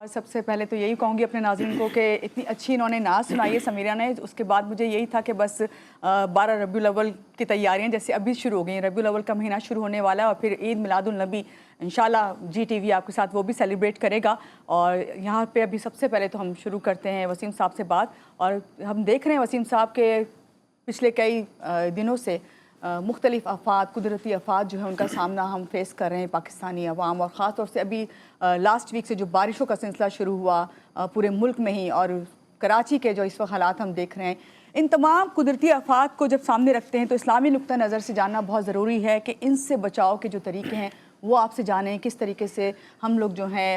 सबसे पहले तो यही कहूँगी अपने नाज़रीन को कि इतनी अच्छी इन्होंने नात सुनाई है समीरा ने। उसके बाद मुझे यही था कि बस 12 रबीउल अव्वल की तैयारियां जैसे अभी शुरू हो गई हैं। रबीउल अव्वल का महीना शुरू होने वाला है और फिर ईद मिलादुल नबी इंशाल्लाह GTV आपके साथ वो भी सेलिब्रेट करेगा। और यहाँ पे अभी सबसे पहले तो हम शुरू करते हैं वसीम साहब से बात। और हम देख रहे हैं वसीम साहब के पिछले कई दिनों से मुख्तलिफ आफ़ात, कुदरती आफ़ात जो है उनका सामना हम फेस कर रहे हैं पाकिस्तानी अवाम। और ख़ास तौर से अभी लास्ट वीक से जो बारिशों का सिलसिला शुरू हुआ पूरे मुल्क में ही, और कराची के जो इस वक्त हालात हम देख रहे हैं, इन तमाम कुदरती आफ़ात को जब सामने रखते हैं तो इस्लामी नुक्ता नज़र से जानना बहुत ज़रूरी है कि इनसे बचाव के जो तरीके हैं वो आपसे जानें। किस तरीके से हम लोग जो हैं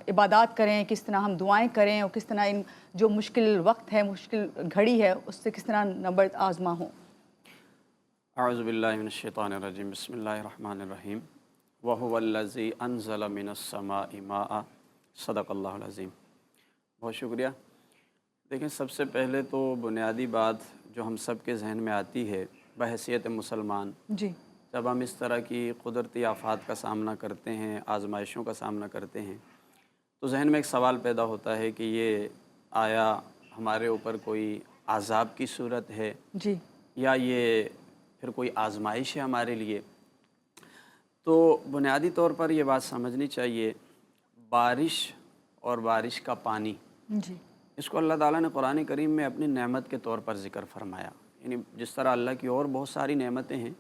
इबादत करें, किस तरह हम दुआएँ करें और किस तरह इन जो मुश्किल वक्त है, मुश्किल घड़ी है, उससे किस तरह नंबर आज़मा हों। अऊज़ु बिल्लाहि मिनश शैतानिर रजीम, बिस्मिल्लाहिर रहमानिर रहीम। व हुवल्लज़ी अनज़ला मिनस समाइ माअ, सदक़ल्लाहुल अज़ीम। बहुत शुक्रिया। देखें, सबसे पहले तो बुनियादी बात जो हम सब के जहन में आती है बहैसियत मुसलमान जी, जब हम इस तरह की कुदरती आफ़ात का सामना करते हैं, आजमाइशों का सामना करते हैं, तो जहन में एक सवाल पैदा होता है कि ये आया हमारे ऊपर कोई आज़ाब की सूरत है जी, या ये फिर कोई आजमाइश है हमारे लिए। तो बुनियादी तौर पर ये बात समझनी चाहिए, बारिश और बारिश का पानी, जी, इसको अल्लाह ताला ने कुरान करीम में अपनी नेमत के तौर पर ज़िक्र फरमाया। यानी जिस तरह अल्लाह की और बहुत सारी नेमतें हैं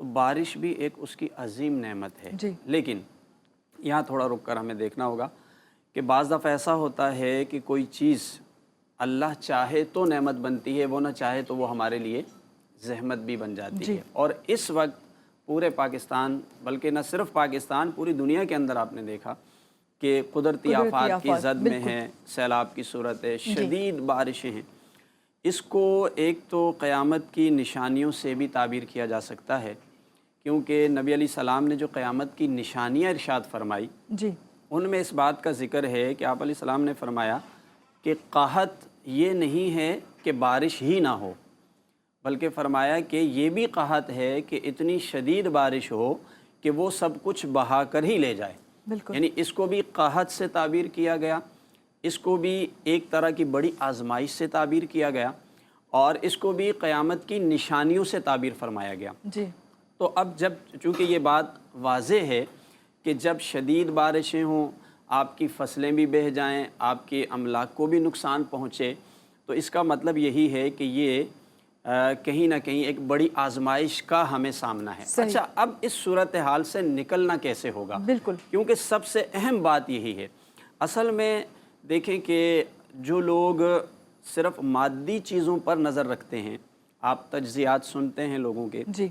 तो बारिश भी एक उसकी अजीम नेमत है। जी। लेकिन यहाँ थोड़ा रुक कर हमें देखना होगा कि बाज़ दफ़ा ऐसा होता है कि कोई चीज़ अल्लाह चाहे तो नेमत बनती है, वो ना चाहे तो वो हमारे लिए ज़हमत भी बन जाती है। और इस वक्त पूरे पाकिस्तान, बल्कि न सिर्फ पाकिस्तान, पूरी दुनिया के अंदर आपने देखा कि कुदरती आफ़ात की ज़द में हैं, सैलाब की सूरत है, शदीद बारिशें हैं। इसको एक तो क़यामत की निशानियों से भी ताबीर किया जा सकता है, क्योंकि नबी अलैहिस्सलाम ने जो क़यामत की निशानियाँ इरशाद फरमाई जी, उनमें इस बात का ज़िक्र है कि आप अलैहिस्सलाम ने फरमाया कि क़हत ये नहीं है कि बारिश ही ना हो, बल्कि फ़रमाया कि ये भी क़हत है कि इतनी शदीद बारिश हो कि वो सब कुछ बहा कर ही ले जाए। बिल्कुल। यानी इसको भी क़हत से ताबीर किया गया, इसको भी एक तरह की बड़ी आजमाइश से ताबीर किया गया, और इसको भी क़यामत की निशानियों से ताबीर फरमाया गया। जी, तो अब जब चूँकि ये बात वाज़े है कि जब शदीद बारिशें हों, आपकी फसलें भी बह जाएं, आपके अमलाक को भी नुकसान पहुँचे, तो इसका मतलब यही है कि ये कहीं ना कहीं एक बड़ी आजमाइश का हमें सामना है। अच्छा, अब इस सूरत हाल से निकलना कैसे होगा? बिल्कुल। क्योंकि सबसे अहम बात यही है। असल में देखें कि जो लोग सिर्फ़ मादी चीज़ों पर नज़र रखते हैं, आप तज्ज़ियात सुनते हैं लोगों के, जी,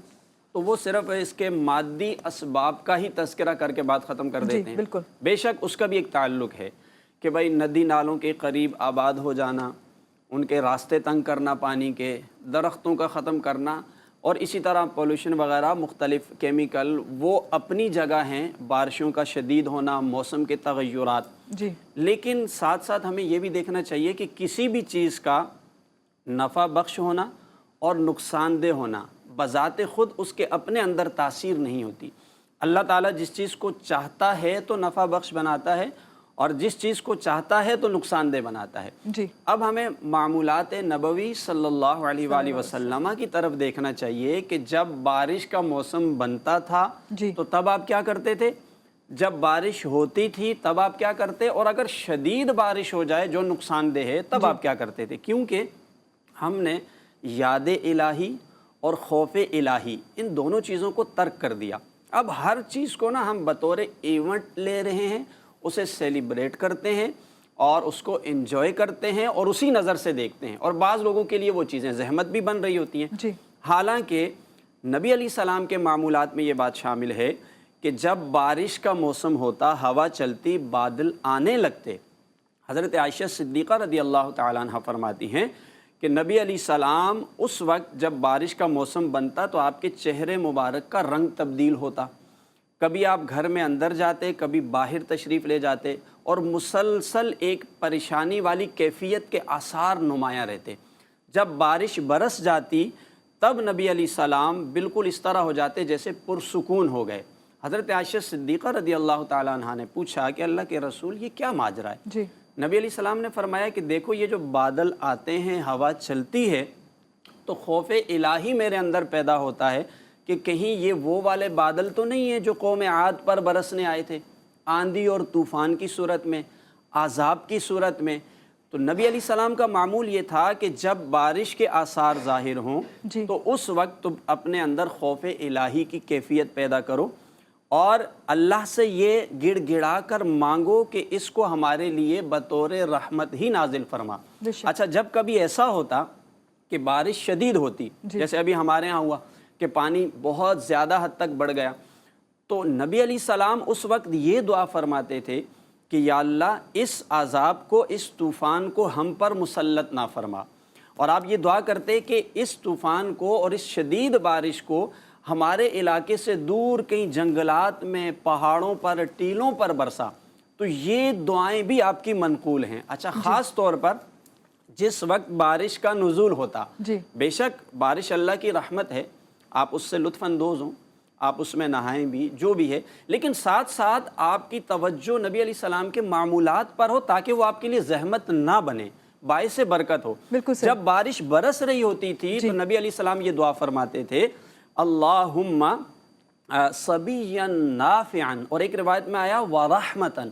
तो वो सिर्फ़ इसके मादी असबाब का ही तज़किरा करके बात ख़त्म कर देते हैं। बिल्कुल। बेशक उसका भी एक ताल्लुक़ है कि भाई नदी नालों के करीब आबाद हो जाना, उनके रास्ते तंग करना, पानी के दरख्तों का ख़त्म करना, और इसी तरह पोल्यूशन वगैरह मुख्तलिफ़ केमिकल, वो अपनी जगह हैं। बारिशों का शदीद होना, मौसम के तग़य्युरात। जी, लेकिन साथ साथ हमें ये भी देखना चाहिए कि किसी भी चीज़ का नफ़ा बख्श होना और नुकसानदेह होना बज़ाते ख़ुद उसके अपने अंदर तासीर नहीं होती। अल्लाह ताला जिस चीज़ को चाहता है तो नफ़ा बख्श बनाता है, और जिस चीज़ को चाहता है तो नुकसानदेह बनाता है। जी, अब हमें मामूलात नबवी सल्लल्लाहु अलैहि वसल्लम की तरफ देखना चाहिए कि जब बारिश का मौसम बनता था तो तब आप क्या करते थे, जब बारिश होती थी तब आप क्या करते, और अगर शदीद बारिश हो जाए जो नुकसानदेह है तब आप क्या करते थे। क्योंकि हमने याद इलाही और खौफ इलाही, इन दोनों चीज़ों को तर्क कर दिया। अब हर चीज़ को ना हम बतौर इवेंट ले रहे हैं, उसे सेलिब्रेट करते हैं और उसको एंजॉय करते हैं और उसी नज़र से देखते हैं, और बाज़ लोगों के लिए वो चीज़ें ज़हमत भी बन रही होती हैं। हालांकि नबी अलैहिस्सलाम के मामूलात में ये बात शामिल है कि जब बारिश का मौसम होता, हवा चलती, बादल आने लगते, हज़रत आयशा सिद्दीक़ा रदी अल्लाह ताला अन्हा फरमाती हैं कि नबी अलैहिस्सलाम उस वक्त जब बारिश का मौसम बनता तो आपके चेहरे मुबारक का रंग तब्दील होता। कभी आप घर में अंदर जाते, कभी बाहर तशरीफ़ ले जाते, और मुसलसल एक परेशानी वाली कैफियत के आसार नुमायाँ रहते। जब बारिश बरस जाती तब नबी अलैहिस्सलाम बिल्कुल इस तरह हो जाते जैसे पुरसुकून हो गए। حضرت عائشہ صدیقہ رضی اللہ تعالیٰ عنہا نے پوچھا کہ اللہ کے رسول یہ کیا ماجرا ہے؟ جی نبی علیہ السلام نے فرمایا کہ دیکھو یہ جو بادل آتے ہیں، ہوا چلتی ہے، تو خوف الہی میرے اندر پیدا ہوتا ہے کہ کہیں یہ وہ والے بادل تو نہیں ہیں جو قوم عاد پر برسنے آئے تھے، آندھی اور طوفان کی صورت میں، عذاب کی صورت میں۔ تو نبی علیہ السلام کا معمول یہ تھا کہ جب بارش کے آثار ظاہر ہوں جی تو اس وقت تم اپنے اندر خوف الہی کی کیفیت پیدا کرو اور اللہ سے یہ گڑ گڑا کر مانگو کہ اس کو ہمارے لیے بطور رحمت ہی نازل فرما۔ اچھا، جب کبھی ایسا ہوتا کہ بارش شدید ہوتی، جیسے ابھی ہمارے ہاں ہوا کہ پانی بہت زیادہ حد تک بڑھ گیا، تو نبی علیہ السلام اس وقت یہ دعا فرماتے تھے کہ یا اللہ اس عذاب کو، اس طوفان کو ہم پر مسلط نہ فرما، اور آپ یہ دعا کرتے کہ اس طوفان کو اور اس شدید بارش کو ہمارے علاقے سے دور کہیں جنگلات میں، پہاڑوں پر، ٹیلوں پر برسا۔ تو یہ دعائیں بھی آپ کی منقول ہیں۔ اچھا، خاص طور پر جس وقت بارش کا نزول ہوتا، بے شک بارش اللہ کی رحمت ہے، آپ اس سے لطف اندوز ہوں، آپ اس میں نہائیں بھی، جو بھی ہے، لیکن ساتھ ساتھ آپ کی توجہ نبی علیہ السلام کے معمولات پر ہو تاکہ وہ آپ کے لیے زحمت نہ بنے، باعث برکت ہو۔ جب بارش برس رہی ہوتی تھی تو نبی علیہ السلام یہ دعا فرماتے تھے، اللہم صبیا نافعا، اور ایک روایت میں آیا ورحمتا،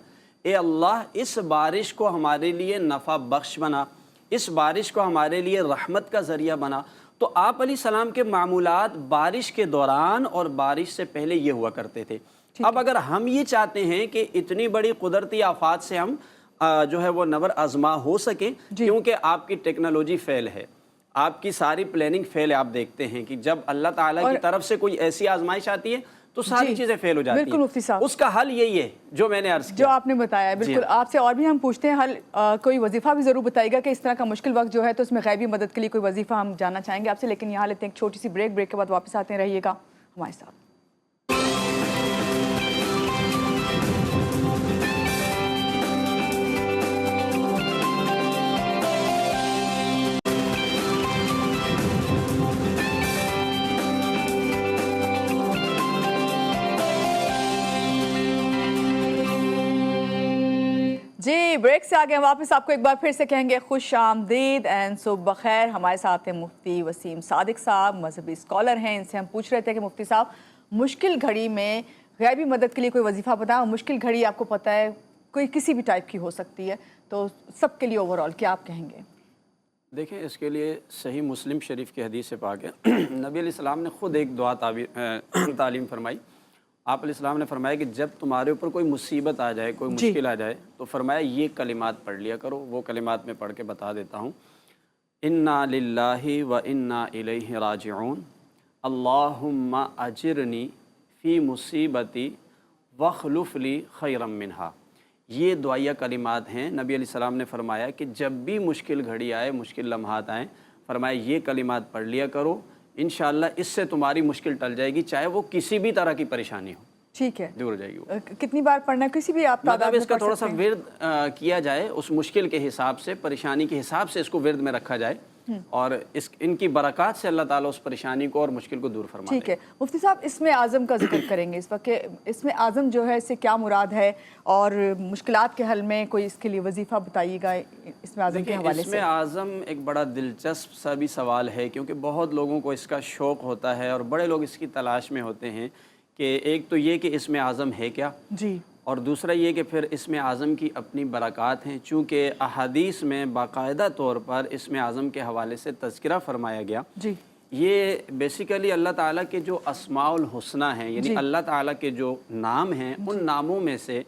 اے اللہ اس بارش کو ہمارے لیے نفع بخش بنا، اس بارش کو ہمارے لیے رحمت کا ذریعہ بنا۔ تو آپ علیہ السلام کے معمولات بارش کے دوران اور بارش سے پہلے یہ ہوا کرتے تھے۔ اب اگر ہم یہ چاہتے ہیں کہ اتنی بڑی قدرتی آفات سے ہم جو ہے وہ نبر آزما ہو سکیں، کیونکہ آپ کی ٹیکنالوجی فیل ہے، آپ کی ساری پلاننگ فیل ہے، آپ دیکھتے ہیں کہ جب اللہ تعالیٰ کی طرف سے کوئی ایسی آزمائش آتی ہے تو ساری چیزیں فیل ہو جاتی ہیں۔ بالکل مفتی صاحب، اس کا حل یہی ہے جو میں نے عرض کیا، جو آپ نے بتایا ہے۔ بالکل آپ سے اور بھی ہم پوچھتے ہیں حل، کوئی وظیفہ بھی ضرور بتائیے گا کہ اس طرح کا مشکل وقت جو ہے تو اس میں غیبی مدد کے لیے کوئی وظیفہ ہم جاننا چاہیں گے آپ سے، لیکن یہاں لیتے ہیں ایک چھوٹی سی بریک کے بعد واپس آتے ہیں، رہیے گا ہمارے ساتھ۔ جی بریک سے آگے واپس آپ کو ایک بار پھر سے کہیں گے خوش آمدید اینڈ صبح بخیر۔ ہمارے ساتھ ہیں مفتی وسیم صادق صاحب، مذہبی اسکالر ہیں۔ ان سے ہم پوچھ رہے تھے کہ مفتی صاحب مشکل گھڑی میں غیبی مدد کے لیے کوئی وظیفہ بتائیں، مشکل گھڑی آپ کو پتہ ہے کوئی کسی بھی ٹائپ کی ہو سکتی ہے، تو سب کے لیے اوور آل کیا آپ کہیں گے؟ دیکھیں، اس کے لیے صحیح مسلم شریف کی حدیث پاک ہے، نبی علیہ السلام نے خود ایک دعا تعلیم فرمائی۔ آپ علیہ السلام نے فرمایا کہ جب تمہارے اوپر کوئی مصیبت آ جائے، کوئی مشکل آ جائے، تو فرمایا یہ کلمات پڑھ لیا کرو۔ وہ کلمات میں پڑھ کے بتا دیتا ہوں، انا للہ و انا الیہ راجعون، اللہم اجرنی فی مصیبتی واخلف لی خیرا منہا۔ یہ دعائیہ کلمات ہیں۔ نبی علیہ السلام نے فرمایا کہ جب بھی مشکل گھڑی آئے، مشکل لمحات آئیں، فرمایا یہ کلمات پڑھ لیا کرو، انشاءاللہ اس سے تمہاری مشکل ٹل جائے گی، چاہے وہ کسی بھی طرح کی پریشانی ہو، ٹھیک ہے، دور ہو جائے گی۔ کتنی بار پڑھنا ہے؟ کسی بھی آپ مطلب اس کا تھوڑا سا ورد کیا جائے، اس مشکل کے حساب سے، پریشانی کے حساب سے اس کو ورد میں رکھا جائے، اور ان کی برکات سے اللہ تعالیٰ اس پریشانی کو اور مشکل کو دور فرما دے۔ ٹھیک ہے مفتی صاحب، اسم اعظم کا ذکر کریں گے اس وقت کہ اسم اعظم جو ہے اس سے کیا مراد ہے، اور مشکلات کے حل میں کوئی اس کے لیے وظیفہ بتائیے گا اسم اعظم کے حوالے سے۔ اسم اعظم ایک بڑا دلچسپ سا بھی سوال ہے، کیونکہ بہت لوگوں کو اس کا شوق ہوتا ہے اور بڑے لوگ اس کی تلاش میں ہوتے ہیں کہ ایک تو یہ کہ اسم اعظم ہے کیا، جی، اور دوسرا یہ کہ پھر اسم اعظم کی اپنی برکات ہیں۔ چونکہ احادیث میں باقاعدہ طور پر اسم اعظم کے حوالے سے تذکرہ فرمایا گیا، جی، یہ بیسیکلی اللہ تعالیٰ کے جو اسماء الحسنہ ہیں، یعنی اللہ تعالیٰ کے جو نام ہیں، ان ناموں میں سے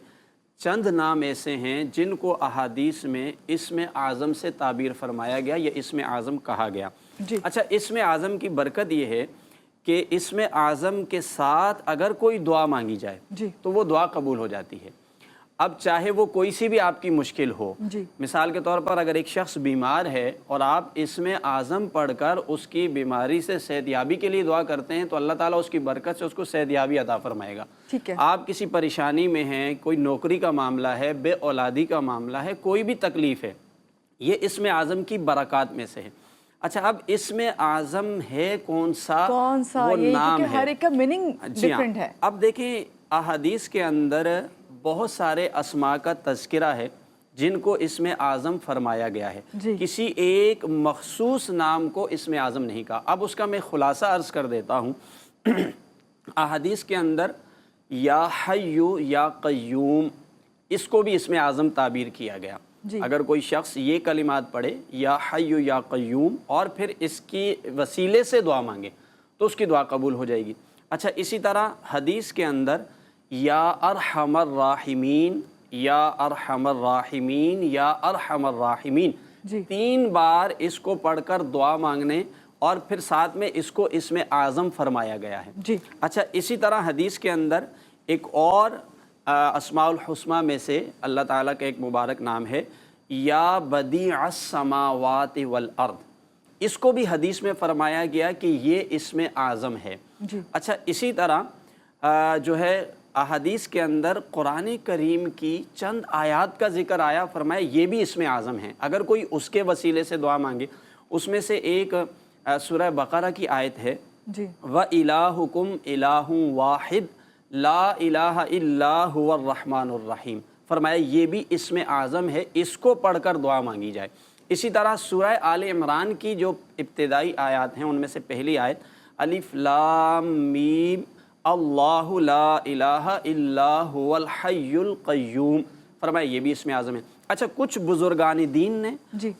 چند نام ایسے ہیں جن کو احادیث میں اسم اعظم سے تعبیر فرمایا گیا یا اسم اعظم کہا گیا۔ اچھا، اسم اعظم کی برکت یہ ہے کہ اسم اعظم کے ساتھ اگر کوئی دعا مانگی جائے تو وہ دعا قبول ہو جاتی ہے۔ اب چاہے وہ کوئی سی بھی آپ کی مشکل ہو، مثال کے طور پر اگر ایک شخص بیمار ہے اور آپ اسم اعظم پڑھ کر اس کی بیماری سے صحت یابی کے لیے دعا کرتے ہیں تو اللہ تعالیٰ اس کی برکت سے اس کو صحت یابی عطا فرمائے گا۔ آپ کسی پریشانی میں ہیں، کوئی نوکری کا معاملہ ہے، بے اولادی کا معاملہ ہے، کوئی بھی تکلیف ہے، یہ اسم اعظم کی برکات میں سے ہے۔ اچھا، اب اسم اعظم ہے کون سا وہ نام ہے، ہر ایک کا میننگ ڈیفرنٹ ہے۔ اب دیکھیں अहादीस के अंदर बहुत सारे अस्मा का तज़किरा है जिनको इसमें आज़म फरमाया गया है, किसी एक मखसूस नाम को इसमें आज़म नहीं कहा। अब उसका मैं ख़ुलासा अर्ज़ कर देता हूँ। अहादीस के अंदर या हय्यु या क़य्यूम, इसको भी इसमें आज़म ताबीर किया गया। अगर कोई शख्स ये कलिमात पढ़े या हय्यु या क़य्यूम और फिर इसकी वसीले से दुआ मांगे तो उसकी दुआ कबूल हो जाएगी। अच्छा, इसी तरह हदीस के अंदर या अरहमर राहिमीन, या अरहमर राहिमीन, या अरहमर राहिमीन, 3 बार इसको पढ़कर दुआ मांगने और फिर साथ में इसको इसमें आज़म फरमाया गया है जी। अच्छा, इसी तरह हदीस के अंदर एक और अस्माउल हुस्ना में से अल्लाह ताला का एक मुबारक नाम है या बदीअस समावाति वल अर्द, इसको भी हदीस में फरमाया गया कि ये इसमें आज़म है जी। अच्छा, इसी तरह जो है अहादीस के अंदर कुरान करीम की चंद आयात का जिक्र आया, फरमाया ये भी इसमें आज़म है। अगर कोई उसके वसीले से दुआ मांगे, उसमें से एक सूरह बकरा की आयत है जी, व इलाहुकुम इलाहुं वाहिद ला इलाहा इल्ला हुवर रहमानुर रहीम, फरमाया ये भी इसमें आज़म है, इसको पढ़कर दुआ मांगी जाए। इसी तरह सूरह आल इमरान की जो इब्तिदाई आयत हैं उनमें से पहली आयत अलिफ लाम मीम अल्लाहु ला इलाहा इल्ला हुवल हय्युल क़य्यूम, फरमाया ये भी इसमें आज़म है। अच्छा, कुछ बुजुर्गान दीन ने,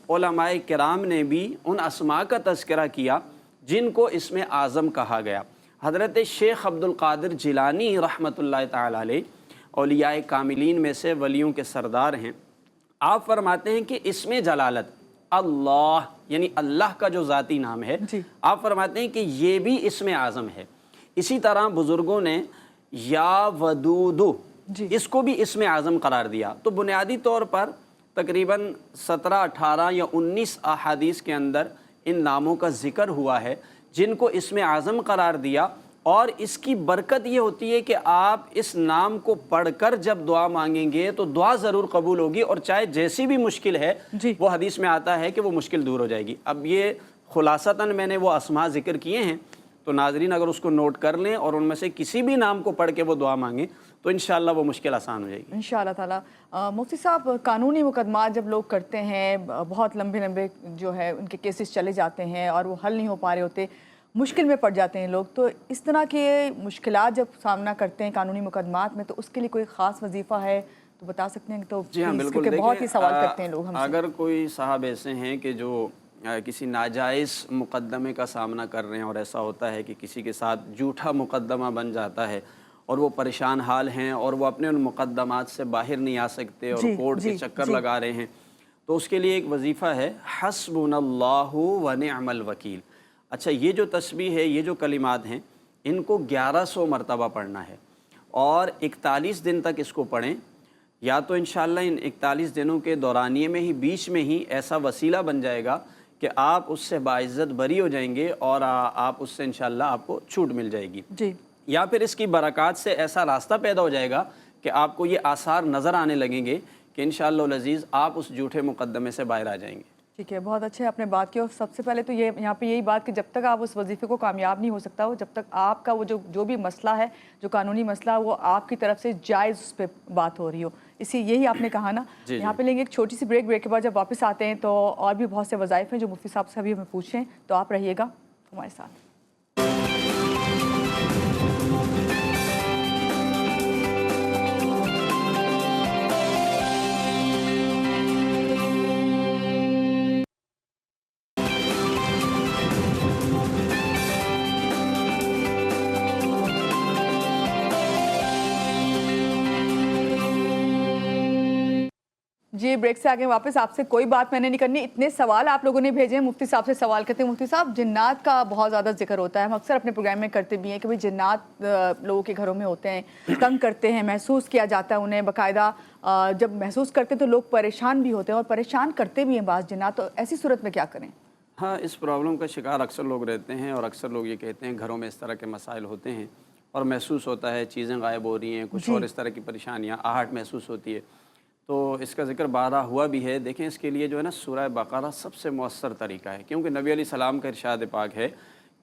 उलमाए किराम ने भी उन अस्मा का तज़किरा किया जिनको इसमें आज़म कहा गया। हज़रत शेख अब्दुल क़ादिर जिलानी रहमतुल्लाह ताला अलैह औलियाए कामिलीन में से वलियों के सरदार हैं। आप फरमाते हैं कि इसमें जलालत अल्लाह यानी अल्लाह का जो ज़ाती नाम है, आप फरमाते हैं कि ये भी इसमें आज़म है। इसी तरह बुज़ुर्गों ने या वदूदु, इसको भी इसमें आज़म करार दिया। तो बुनियादी तौर पर तकरीबन 17, 18 या 19 अहादीस के अंदर इन नामों का ज़िक्र हुआ है जिनको इसमें आज़म करार दिया। और इसकी बरकत ये होती है कि आप इस नाम को पढ़कर जब दुआ मांगेंगे तो दुआ ज़रूर कबूल होगी, और चाहे जैसी भी मुश्किल है वो हदीस में आता है कि वो मुश्किल दूर हो जाएगी। अब ये खुलासतन मैंने वो अस्मा ज़िक्र किए हैं, तो नाज़रीन अगर उसको नोट कर लें और उनमें से किसी भी नाम को पढ़ के वो दुआ मांगें तो इंशाअल्लाह वो मुश्किल आसान हो जाएगी इंशाअल्लाह ताला। मुफ्ती साहब, कानूनी मुकदमा जब लोग करते हैं, बहुत लंबे लंबे जो है उनके केसेस चले जाते हैं और वो हल नहीं हो पा रहे होते, मुश्किल में पड़ जाते हैं लोग, तो इस तरह के मुश्किलात जब सामना करते हैं कानूनी मुकदमात में, तो उसके लिए कोई ख़ास वजीफ़ा है तो बता सकते हैं? तो जी हाँ, बिल्कुल। बहुत ही सवाल करते हैं लोग हमसे। अगर कोई साहब ऐसे हैं कि जो किसी नाजायज़ मुकदमे का सामना कर रहे हैं और ऐसा होता है कि किसी के साथ झूठा मुकदमा बन जाता है और वो परेशान हाल हैं और वो अपने उन मुकदमात से बाहर नहीं आ सकते और कोर्ट के चक्कर लगा रहे हैं, तो उसके लिए एक वजीफ़ा है हस्बुनल्लाहु व निअमल वकील। अच्छा, ये जो तस्बीह है, ये जो कलिमात हैं, इनको 1100 मरतबा पढ़ना है और 41 दिन तक इसको पढ़ें। या तो इंशाअल्लाह इन 41 दिनों के दौरानिए में ही, बीच में ही ऐसा वसीला बन जाएगा कि आप उससे बाइज़्ज़त बरी हो जाएंगे और आप उससे इंशाअल्लाह आपको छूट मिल जाएगी जी। या फिर इसकी बरक़ात से ऐसा रास्ता पैदा हो जाएगा कि आपको ये आसार नज़र आने लगेंगे कि इंशाअल्लाह अज़ीज़ आप उस झूठे मुकदमे से बाहर आ जाएंगे। ठीक है, बहुत अच्छे आपने बात की। और सबसे पहले तो ये यहाँ पे यही बात कि जब तक आप उस वजीफ़े को कामयाब नहीं हो सकता हो, जब तक आपका वो जो भी मसला है, जो कानूनी मसला, वो आपकी तरफ से जायज़ उस पर बात हो रही हो, इसी यही आपने कहा ना। यहाँ पे लेंगे एक छोटी सी ब्रेक के बाद जब वापस आते हैं तो और भी बहुत से वज़ाइफ़ हैं जो मुफ्ती साहब से अभी हमें पूछें, तो आप रहिएगा हमारे साथ। जी, ब्रेक से आगे वापस। आपसे कोई बात मैंने नहीं करनी, इतने सवाल आप लोगों ने भेजे हैं। मुफ्ती साहब से सवाल करते हैं। मुफ्ती साहब, जिन्नात का बहुत ज़्यादा जिक्र होता है, हम अक्सर अपने प्रोग्राम में करते भी हैं कि भाई जिन्नात लोगों के घरों में होते हैं, तंग करते हैं, महसूस किया जाता है उन्हें बाकायदा। जब महसूस करते हैं तो लोग परेशान भी होते हैं और परेशान करते भी हैं बाज़ जिन्नात, तो ऐसी सूरत में क्या करें? हाँ, इस प्रॉब्लम का शिकार अक्सर लोग रहते हैं और अक्सर लोग ये कहते हैं घरों में इस तरह के मसाइल होते हैं और महसूस होता है चीज़ें गायब हो रही हैं, कुछ और इस तरह की परेशानियाँ, आहट महसूस होती है। तो इसका ज़िक्र बारहा हुआ भी है। देखें, इसके लिए जो है ना सूरह बकरा सबसे मौसर तरीका है, क्योंकि नबी अलैहि सलाम का इरशाद पाक है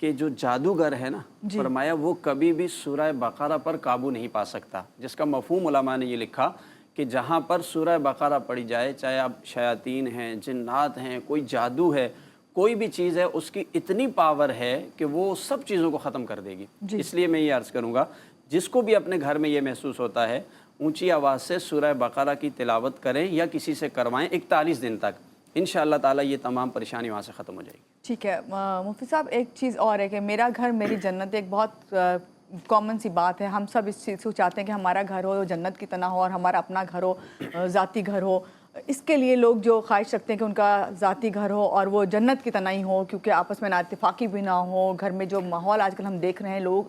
کہ جو جادوگر ہے نا، فرمایا وہ کبھی بھی سورہ بقرہ پر قابو نہیں پا سکتا، جس کا مفہوم علماء نے یہ لکھا کہ جہاں پر سورہ بقرہ پڑھی جائے، چاہے اب شیاطین ہیں، جنات ہیں، کوئی جادو ہے، کوئی بھی چیز ہے، اس کی اتنی پاور ہے کہ وہ سب چیزوں کو ختم کر دے گی۔ اس لیے میں یہ عرض کروں گا، جس کو بھی اپنے گھر میں یہ محسوس ہوتا ہے، اونچی آواز سے سورہ بقرہ کی تلاوت کریں یا کسی سے کروائیں 41 دن تک، انشاءاللہ تعالی یہ تمام پریشانی وہاں سے ختم ہو جائے گی۔ ٹھیک ہے مفتی صاحب، ایک چیز اور ہے کہ میرا گھر میری جنت ایک بہت کامن سی بات ہے، ہم سب اس چیز کو چاہتے ہیں کہ ہمارا گھر ہو جنت کی طرح ہو اور ہمارا اپنا گھر ہو، ذاتی گھر ہو۔ اس کے لیے لوگ جو خواہش رکھتے ہیں کہ ان کا ذاتی گھر ہو اور وہ جنت کی طرح ہی ہو، کیونکہ آپس میں نا اتفاقی بھی نہ ہو، گھر میں جو ماحول آج کل ہم دیکھ رہے ہیں، لوگ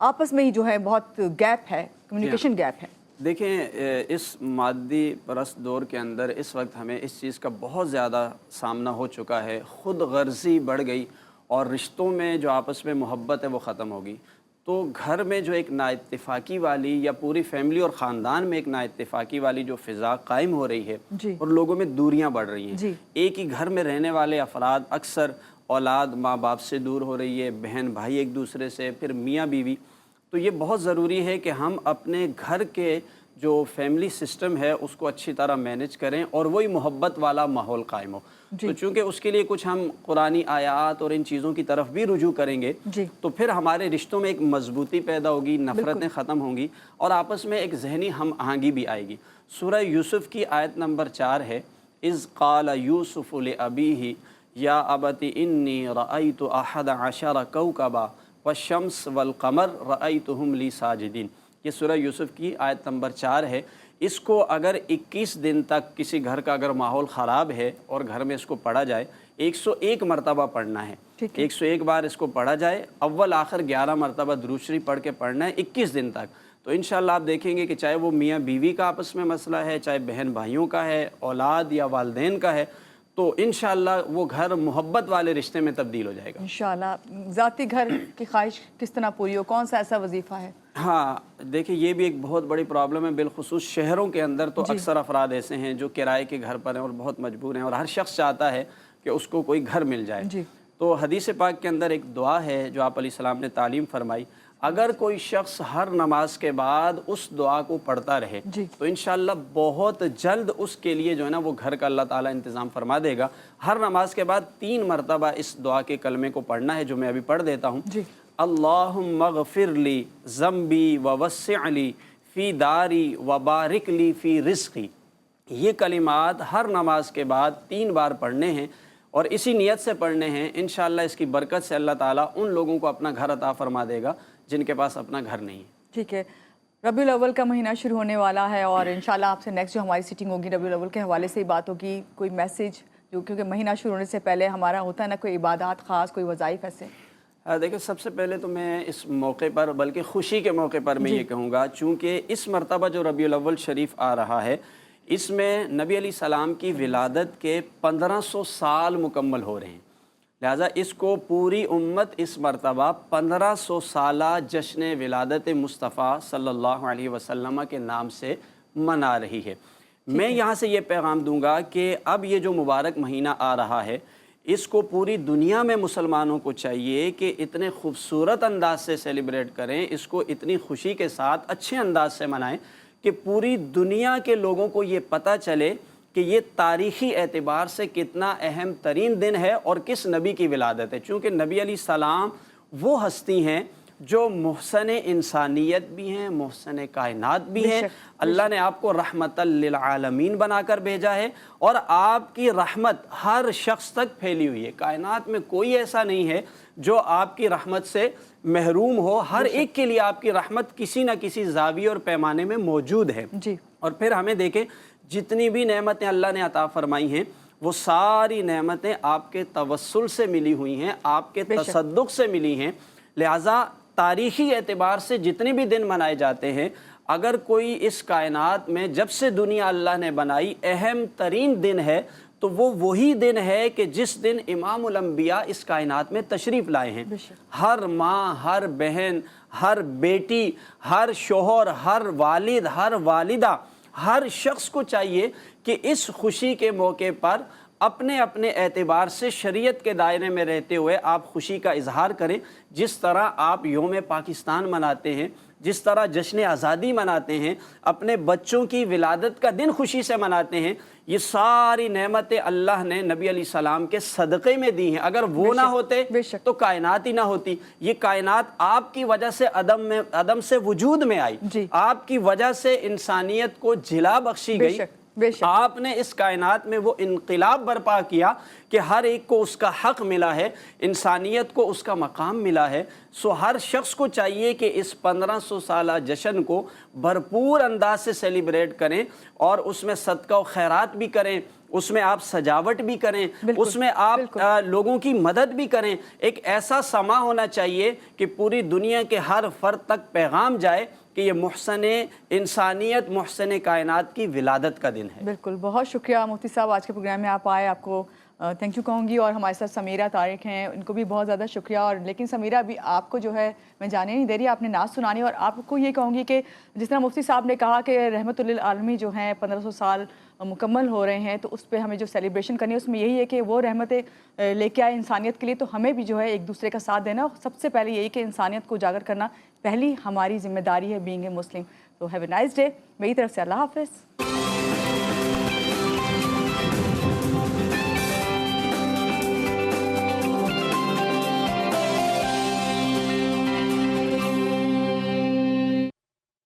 آپس میں ہی جو ہے بہت گیپ ہے، کمیونیکیشن گیپ ہے۔ دیکھیں، اس مادی پرست دور کے اندر اس وقت ہمیں اس چیز کا بہت زیادہ سامنا ہو چکا ہے، خود غرضی بڑھ گئی اور رشتوں میں جو آپس میں محبت ہے وہ ختم ہوگی۔ تو گھر میں جو ایک نااتفاقی والی یا پوری فیملی اور خاندان میں ایک نااتفاقی والی جو فضا قائم ہو رہی ہے اور لوگوں میں دوریاں بڑھ رہی ہیں، ایک ہی گھر میں رہنے والے افراد اکثر اولاد ماں باپ سے دور ہو رہی ہے، بہن بھائی ایک دوسرے سے، پھر میاں بیوی، تو یہ بہت ضروری ہے کہ ہم اپنے گھر کے جو فیملی سسٹم ہے اس کو اچھی طرح مینیج کریں اور وہی محبت والا ماحول قائم ہو۔ تو چونکہ اس کے لیے کچھ ہم قرآنی آیات اور ان چیزوں کی طرف بھی رجوع کریں گے تو پھر ہمارے رشتوں میں ایک مضبوطی پیدا ہوگی، نفرتیں ختم ہوں گی اور آپس میں ایک ذہنی ہم آہنگی بھی آئے گی۔ سورہ یوسف کی آیت نمبر 4 ہے، اذ قال یوسف لأبیہ یا ابت انی رأیت احد عشر کوکبا والشمس والقمر رأیتہم لی ساجدین۔ یہ سورہ یوسف کی آیت نمبر 4 ہے۔ اس کو اگر 21 دن تک کسی گھر کا اگر ماحول خراب ہے اور گھر میں اس کو پڑھا جائے، 101 مرتبہ پڑھنا ہے، 101 بار اس کو پڑھا جائے، اول آخر 11 مرتبہ درود شریف پڑھ کے پڑھنا ہے 21 دن تک، تو انشاءاللہ آپ دیکھیں گے کہ چاہے وہ میاں بیوی کا آپس میں مسئلہ ہے، چاہے بہن بھائیوں کا ہے، اولاد یا والدین کا ہے، تو انشاءاللہ وہ گھر محبت والے رشتے میں تبدیل ہو جائے گا۔ انشاءاللہ۔ ذاتی گھر کی خواہش کس طرح پوری ہو، کون سا ایسا وظیفہ ہے؟ ہاں دیکھیں، یہ بھی ایک بہت بڑی پرابلم ہے، بالخصوص شہروں کے اندر تو اکثر افراد ایسے ہیں جو کرائے کے گھر پر ہیں اور بہت مجبور ہیں، اور ہر شخص چاہتا ہے کہ اس کو کوئی گھر مل جائے۔ تو حدیث پاک کے اندر ایک دعا ہے جو آپ علیہ السلام نے تعلیم فرمائی، اگر کوئی شخص ہر نماز کے بعد اس دعا کو پڑھتا رہے تو انشاءاللہ بہت جلد اس کے لیے جو ہے نا وہ گھر کا اللہ تعالیٰ انتظام فرما دے گا۔ ہر نماز کے بعد 3 مرتبہ اس دعا کے کلمے کو پڑھنا ہے جو میں ابھی پڑھ دیتا ہوں۔ اللہم اغفر لی ذنبی ووسع لی فی داری وبارک لی فی رزقی۔ یہ کلمات ہر نماز کے بعد 3 بار پڑھنے ہیں اور اسی نیت سے پڑھنے ہیں، انشاءاللہ اس کی برکت سے اللہ تعالیٰ ان لوگوں کو اپنا گھر عطا فرما دے گا جن کے پاس اپنا گھر نہیں ہے۔ ٹھیک ہے، ربیع الاول کا مہینہ شروع ہونے والا ہے اور انشاءاللہ آپ سے نیکسٹ جو ہماری سیٹنگ ہوگی ربیع الاول کے حوالے سے ہی بات ہوگی۔ کوئی میسیج جو کیونکہ مہینہ شروع ہونے سے پہلے ہمارا ہوتا ہے نا کوئی عبادات خاص، کوئی وظائف ایسے؟ دیکھیں، سب سے پہلے تو میں اس موقع پر، بلکہ خوشی کے موقع پر میں یہ کہوں گا، چونکہ اس مرتبہ جو ربیع الاول شریف آ رہا ہے اس میں نبی علیہ السلام کی ولادت کے 1500 سال مکمل ہو رہے ہیں، لہٰذا اس کو پوری امت اس مرتبہ 1500 سالہ جشن ولادت مصطفیٰ صلی اللہ علیہ وسلم کے نام سے منا رہی ہے۔ میں یہاں سے یہ پیغام دوں گا کہ اب یہ جو مبارک مہینہ آ رہا ہے اس کو پوری دنیا میں مسلمانوں کو چاہیے کہ اتنے خوبصورت انداز سے سیلیبریٹ کریں، اس کو اتنی خوشی کے ساتھ اچھے انداز سے منائیں کہ پوری دنیا کے لوگوں کو یہ پتہ چلے کہ یہ تاریخی اعتبار سے کتنا اہم ترین دن ہے اور کس نبی کی ولادت ہے، چونکہ نبی علیہ السلام وہ ہستی ہیں جو محسن انسانیت بھی ہیں، محسن کائنات بھی ہیں۔ اللہ نے آپ کو رحمت للعالمین بنا کر بھیجا ہے اور آپ کی رحمت ہر شخص تک پھیلی ہوئی ہے، کائنات میں کوئی ایسا نہیں ہے جو آپ کی رحمت سے محروم ہو، ہر ایک کے لیے آپ کی رحمت کسی نہ کسی زاویے اور پیمانے میں موجود ہے۔ اور پھر ہمیں دیکھیں، جتنی بھی نعمتیں اللہ نے عطا فرمائی ہیں وہ ساری نعمتیں آپ کے توسل سے ملی ہوئی ہیں، آپ کے تصدق سے ملی ہیں، لہٰذا تاریخی اعتبار سے جتنے بھی دن منائے جاتے ہیں، اگر کوئی اس کائنات میں جب سے دنیا اللہ نے بنائی اہم ترین دن ہے تو وہ وہی دن ہے کہ جس دن امام الانبیاء اس کائنات میں تشریف لائے ہیں۔ ہر ماں، ہر بہن، ہر بیٹی، ہر شوہر، ہر والد، ہر والدہ، ہر شخص کو چاہیے کہ اس خوشی کے موقع پر अपने अपने एतबार से शरीयत के दायरे में रहते हुए आप खुशी का इजहार करें। जिस तरह आप योम पाकिस्तान मनाते हैं, जिस तरह जश्न आज़ादी मनाते हैं, अपने बच्चों की विलादत का दिन खुशी से मनाते हैं, ये सारी नेमतें अल्लाह ने नबी अलैहिस्सलाम के सदक़े में दी हैं। अगर वो ना होते तो कायनात ही ना होती। ये कायनात आपकी वजह से अदम से वजूद में आई, आपकी वजह से इंसानियत को जिला बख्शी गई। आपने इस कायनात में वो इनकलाब बर्पा किया कि हर एक को उसका हक मिला है, इंसानियत को उसका मकाम मिला है। सो हर शख्स को चाहिए कि इस 1500 साला जश्न को भरपूर अंदाज से सेलिब्रेट करें और उसमें सदका और खैरात भी करें, उसमें आप सजावट भी करें, उसमें आप लोगों की मदद भी करें। एक ऐसा समा होना चाहिए कि पूरी दुनिया के हर फर्द तक पैगाम जाए कि ये मुहसन इंसानियत, मुहसन कायनात की विलादत का दिन है। बिल्कुल, बहुत शुक्रिया मुफ्ती साहब, आज के प्रोग्राम में आप आए, आपको थैंक यू कहूँगी। और हमारे साथ समीरा तारिक हैं, इनको भी बहुत ज़्यादा शुक्रिया। और लेकिन समीरा, अभी आपको जो है मैं जाने नहीं दे रही, आपने नात सुनानी। और आपको ये कहूँगी कि जिस तरह मुफ्ती साहब ने कहा कि रहमतुल लिल आलमीन जो हैं 1500 साल मुकम्मल हो रहे हैं, तो उस पर हमें जो सेलिब्रेशन करनी है उसमें यही है कि वो रहमतें लेके आए इंसानियत के लिए। तो हमें भी जो है एक दूसरे का साथ देना, सबसे पहले यही कि इंसानियत को उजागर करना पहली हमारी जिम्मेदारी है, बीइंग ए मुस्लिम। तो हैव ए नाइस डे, मेरी तरफ से अल्लाह हाफ़िज़।